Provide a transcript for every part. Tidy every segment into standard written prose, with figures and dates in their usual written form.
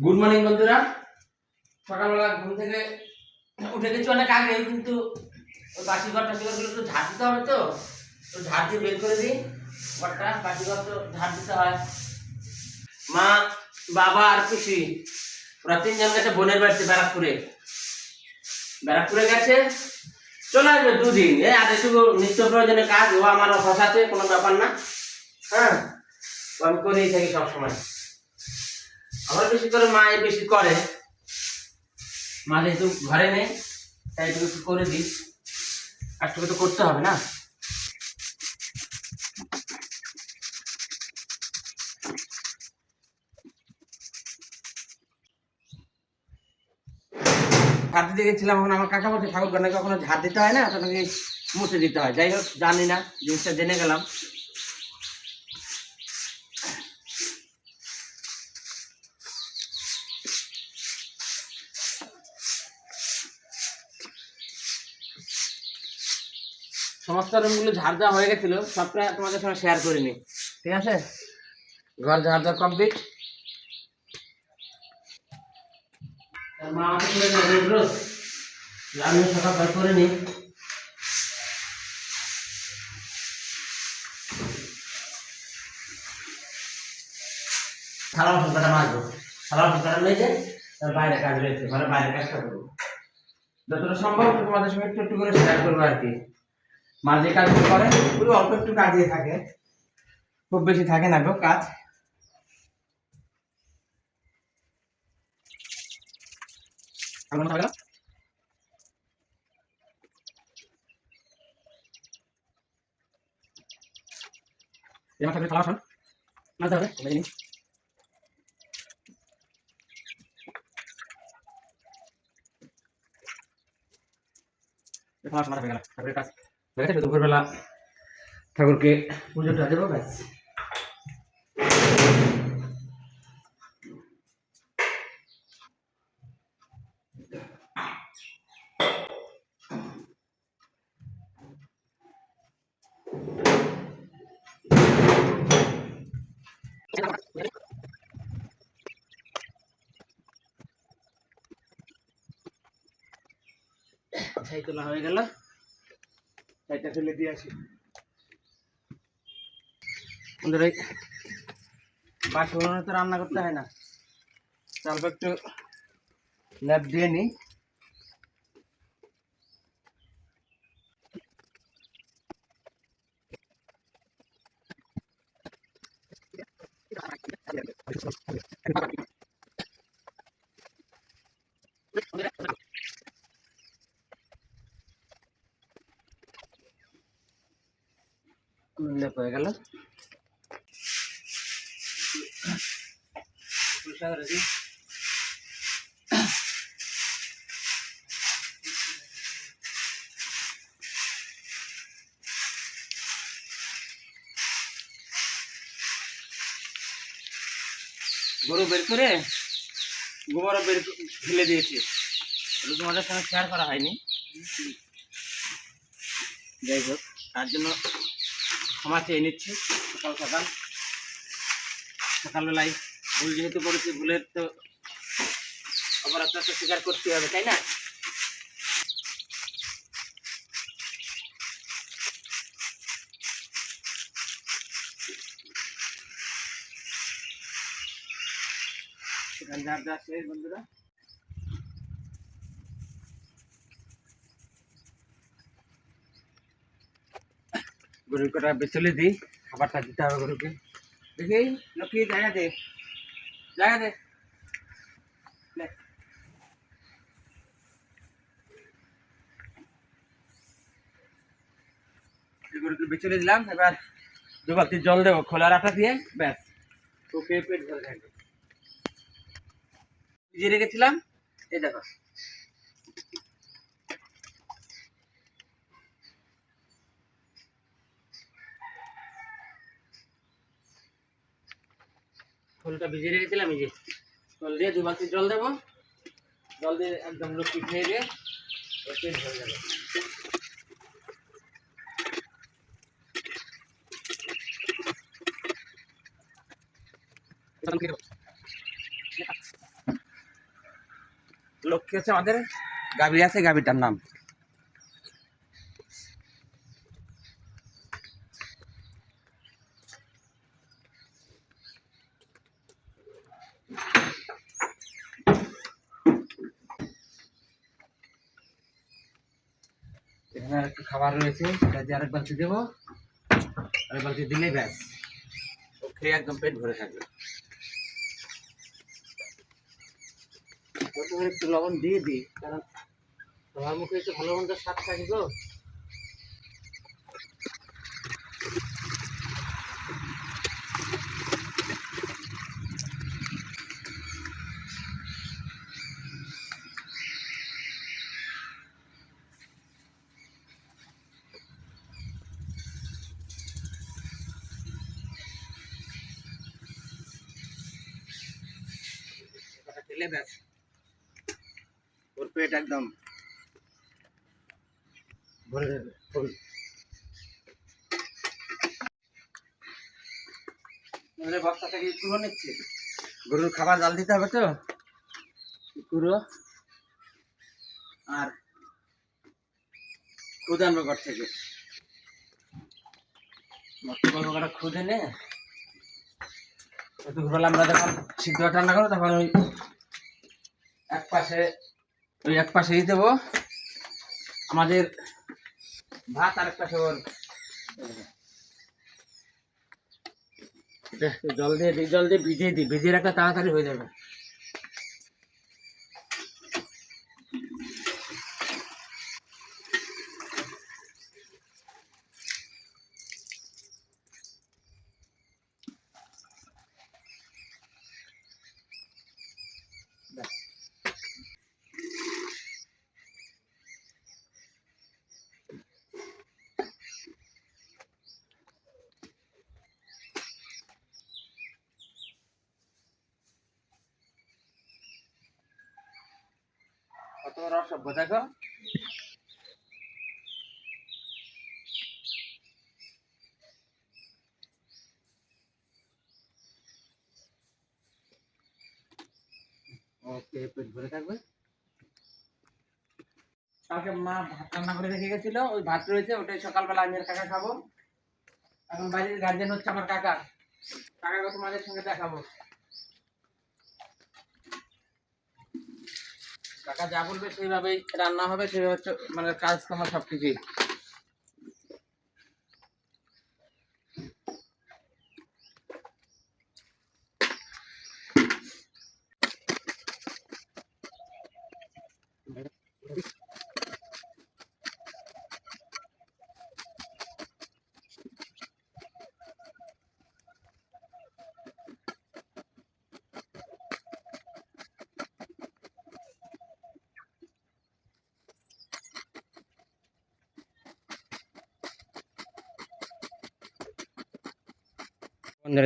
Good morning বন্ধুরা। সকালবেলা ঘুম থেকে উঠে গেছি অনেক আগে, কিন্তু ওই বাসি ঘর টাসি ঘরগুলো একটু ঝাড় দিতে হবে, তো ঝাড় দিয়ে বের করে দিই ঘরটা। বাসি ঘর তো ঝাড় দিতে হয়। মা, বাবা আর পিসি ওরা তিনজন গেছে বোনের বাড়িতে ব্যারাকপুরে গেছে। চলে আসবে দুদিন। আর একটু নিত্য প্রয়োজনীয় কাজ, ও আমার অভ্যাস আছে, কোনো ব্যাপার না। হ্যাঁ, আমি করেই থাকি সবসময়। আমার বেশি করে মা বেশি করে। মা যেহেতু ঘরে নেই তাই একটু একটু করে দিই, কাজটুকু তো করতে হবে না। ঝাড় দিতে গেছিলাম, এখন আমার কাকা বলছে ঠাকুর ঘরে কখনো ঝাড় দিতে হয় না, তখন মুছে দিতে হয়। যাই হোক, জানি না, জিনিসটা জেনে গেলাম। সমস্ত রুমগুলো ঝাড় দেওয়া হয়ে গেছিল, সবটা তোমাদের সঙ্গে শেয়ার করিনি। ঠিক আছে, ঘর ঝাড় দেওয়া কমপ্লিট। মা আমাকে করে দেবে রোজ, আমি সকাল করে নিই। থালা বাসনটা মাজবো, থালা বাসনটা নিয়ে যে তার বাইরে কাজ রয়েছে, ঘরে বাইরে কাজটা করবো। যতটা সম্ভব তোমাদের সঙ্গে একটু একটু করে শেয়ার করবো আর কি। মা যে কাজগুলো করে পুরো অল্প একটু কাজই থাকে, খুব বেশি থাকে না গো কাজ। থালা বাসন মাজতে হবে, দুপুরবেলা ঠাকুরকে পুজোটা দেবো, ব্যাস। ছাই তোলা হয়ে গেল, ছাইটা ফেলে দিয়ে আসি। বন্ধুরা, বাসি উনুনে তো রান্না করতে হয় না, অল্প একটু ল্যাপ দিয়ে নিই। লেপ হয়ে গেল, গরু বের করে গোবরও ফেলে দিয়েছি, তোমাদের সঙ্গে শেয়ার করা হয়নি। যাই হোক, তার জন্য ক্ষমা চেয়ে নিচ্ছি। সকালবেলায় ভুল যেহেতু করেছি, ভুলের তো অপরাধটা তো স্বীকার করতে হবে, তাই না? বন্ধুরা, গরুর কটা বেচলে দিই, খাবারটা দিতে হবে গরুকে। দেখি লক্ষ্মী, জায়গা দে, জায়গা দে। গরুকে বেচলে দিলাম, এবার 2 বালতি জল দেবো খোলা রাখা দিয়ে, ব্যাস ওকে পেট ভরে থাকবে। ভিজিয়ে রেখেছিলাম, এই দেখো। খোলটা ভিজিয়ে রেখেছিলাম, এই যে খোল দিয়ে 2 বালতি জল দেবো। জল দিয়ে একদম লক্ষ্মী খেয়ে দিয়ে পেট ভরে যাবে। লক্ষ্মী হচ্ছে আমাদের গাভী আছে, গাভীটার নাম এখানে একটু খাবার রয়েছে, সেটা দিয়ে আরেক বালতি দেবো, আরেক বালতি দিলেই ব্যাস ও খেয়ে একদম পেট ভরে থাকবে। একটু লবণ দিয়ে দিই, কারণ তোমার মুখে একটু ভালো মন্দ স্বাদ থাকে তো। খেলে ব্যাস ওর পেট একদম ভরে যাবে ফুল। বস্তা থেকে কুড়ো নিচ্ছে, গরুর খাবার জাল দিতে হবে তো, কুড়ো আর খুদ আনবো ঘর থেকে, গরুটা খুদে নে। দুপুরবেলা আমরা যখন সিদ্ধ রান্না করবো তখন ওই এক পাশে দিয়ে দেবো আমাদের ভাত, আর এক পাশে ওর জল দিয়ে ভিজিয়ে রাখলে তাড়াতাড়ি হয়ে যাবে। কত রসভ্য দেখো, ওকে পেট ভরে থাকবে। কালকে মা ভাত রান্না করে রেখে গেছিল, ওই ভাত রয়েছে, ওটাই সকালবেলা আমি আর কাকা খাবো। এখন বাড়ির গার্জেন হচ্ছে আমার কাকা, কাকাকে তোমাদের সঙ্গে দেখাবো। কাকা যা বলবে সেইভাবেই রান্না হবে, সেইভাবে মানে কাজ তোমার সবকিছুই।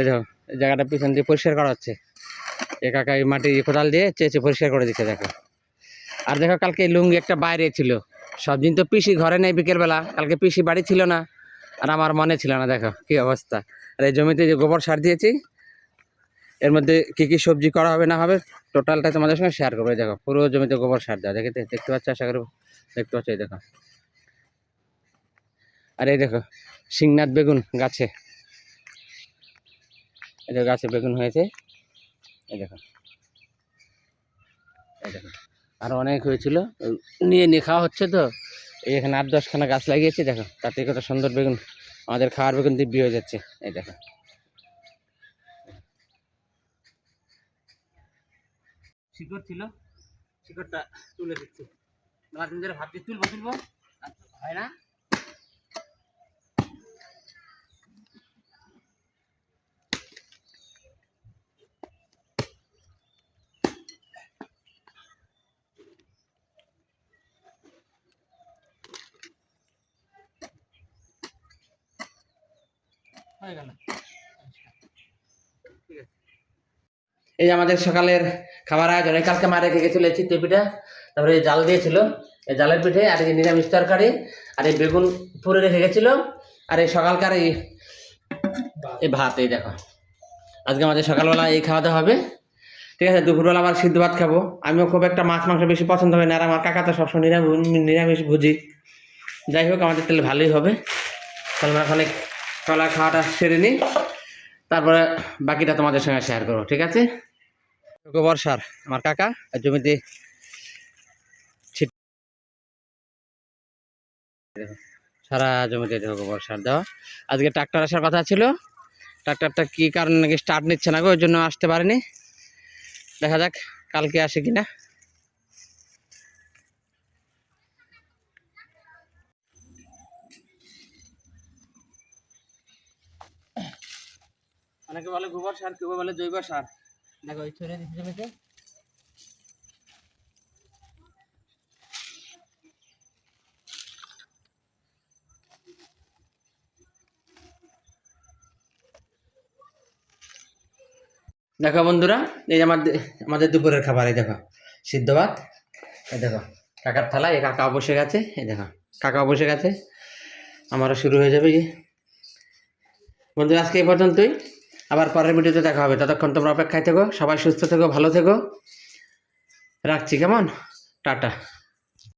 দেখো জায়গাটা পিছন দিয়ে পরিষ্কার করা হচ্ছে, এ কাকা এই মাটি কোদাল দিয়ে চেঁচে পরিষ্কার করে দিচ্ছে দেখো। আর দেখো কালকে লুঙ্গি একটা বাইরে ছিল, সব দিন তো পিসি ঘরে নেই বিকেলবেলা, কালকে পিসি বাড়ি ছিল না আর আমার মনে ছিল না, দেখো কি অবস্থা। আর এই জমিতে যে গোবর সার দিয়েছি, এর মধ্যে কি কি সবজি করা হবে না হবে টোটালটা তোমাদের সঙ্গে শেয়ার করবো। দেখো পুরো জমিতে গোবর সার দেওয়া, দেখতে পাচ্ছ, আশা করবো দেখতে পাচ্ছ। এই দেখো, আর এই দেখো শিংনাথ বেগুন গাছে, এই দেখো গাছে বেগুন হয়েছে, এই দেখো, এই দেখো আরো অনেক হয়েছিল, নিয়ে খাওয়া হচ্ছে তো। এই এখানে 8-10খানা গাছ লাগিয়েছি, দেখো তাতে কত সুন্দর বেগুন, আমাদের খাওয়ার বেগুন দিব্যি হয়ে যাচ্ছে। এই দেখো শিকড় ছিল, শিকড়টা তুলে দিচ্ছি, দিন ধরে ভাবছি তুলবো হয় না। হয়ে গেল, এই যে আমাদের সকালের খাবার আয়োজন। কালকে মা রেখে গেছিল এই চিতই পিঠা, তারপরে এই জাল দিয়েছিল, এই জালের পিঠে, আর এই নিরামিষ তরকারি, আর এই বেগুন পুরে রেখে গেছিল, আর এই সকালকার এই ভাত। এই দেখো আজকে আমাদের সকালবেলা এই খাওয়া দাওয়া হবে। ঠিক আছে, দুপুরবেলা আবার সিদ্ধ ভাত খাবো। আমিও খুব একটা মাছ মাংস বেশি পছন্দ হয় না, আর আমার কাকা তো সবসময় নিরামিষ ভুজি। যাই হোক, আমাদের তাহলে ভালোই হবে। তাহলে আমরা ওখানে কলা খাওয়াটা সেরে নিই, তারপরে বাকিটা তোমাদের সঙ্গে শেয়ার করবো, ঠিক আছে? বর্ষার আমার কাকা জমিতে সারা জমিতে দেখো বর্ষার দেওয়া। আজকে ট্রাক্টর আসার কথা ছিল, ট্রাক্টরটা কি কারণে নাকি স্টার্ট নিচ্ছে না গো, ওই জন্য আসতে পারেনি। দেখা যাক কালকে আসে কিনা। অনেকে বলে গোবর সার, কেউ বলে জৈব সার। দেখো এই ছড়িয়ে দিচ্ছি জমিতে। দেখো বন্ধুরা, এই যে আমাদের দুপুরের খাবার। এই দেখো সিদ্ধ ভাত, এই দেখো কাকার থালা, এই কাকা বসে গেছে, এই দেখো কাকা বসে গেছে, আমারও শুরু হয়ে যাবে। বন্ধু আজকে এই পর্যন্তই, আবার পরের ভিডিওতে দেখা হবে। ততক্ষণ তোমরা অপেক্ষায় থেকো, সবাই সুস্থ থেকো, ভালো থেকো, রাখছি কেমন, টাটা।